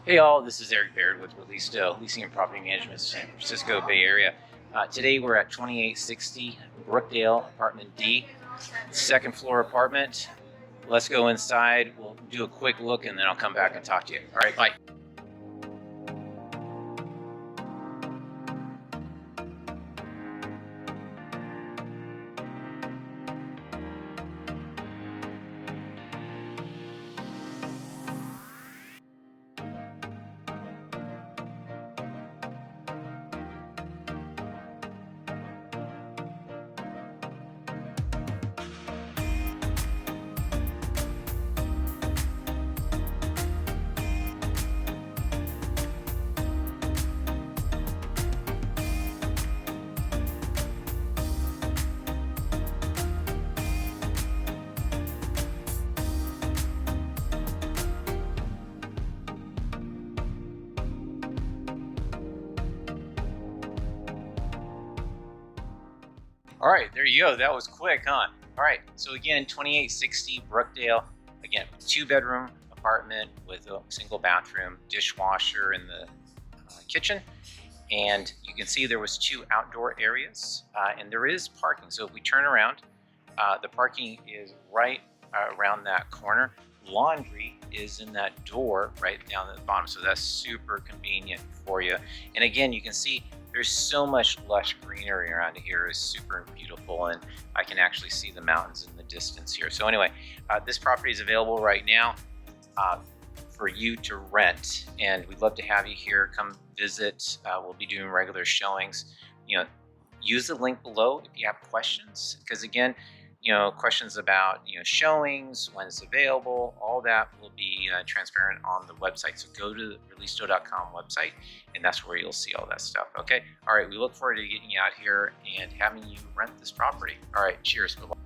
Hey all, this is Eric Baird with ReLISTO, Leasing and Property Management, San Francisco Bay Area. Today we're at 2860 Brookdale, Apartment D, second floor apartment. Let's go inside, we'll do a quick look and then I'll come back and talk to you. All right, bye. All right, there you go. That was quick, huh? All right, so again, 2860 Brookdale. Again, 2-bedroom apartment with a single bathroom, dishwasher in the kitchen. And you can see there was 2 outdoor areas, and there is parking. So if we turn around, the parking is right around that corner. Laundry is in that door right down at the bottom, so that's super convenient for you. And again, you can see there's so much lush greenery around here. It's super beautiful, and I can actually see the mountains in the distance here. So anyway, this property is available right now for you to rent, and we'd love to have you here. Come visit. We'll be doing regular showings. Use the link below if you have questions, because again, questions about showings, when it's available, all that will be transparent on the website. So go to the ReLISTO.com website, and that's where you'll see all that stuff. Okay. All right. We look forward to getting you out here and having you rent this property. All right. Cheers. Bye-bye.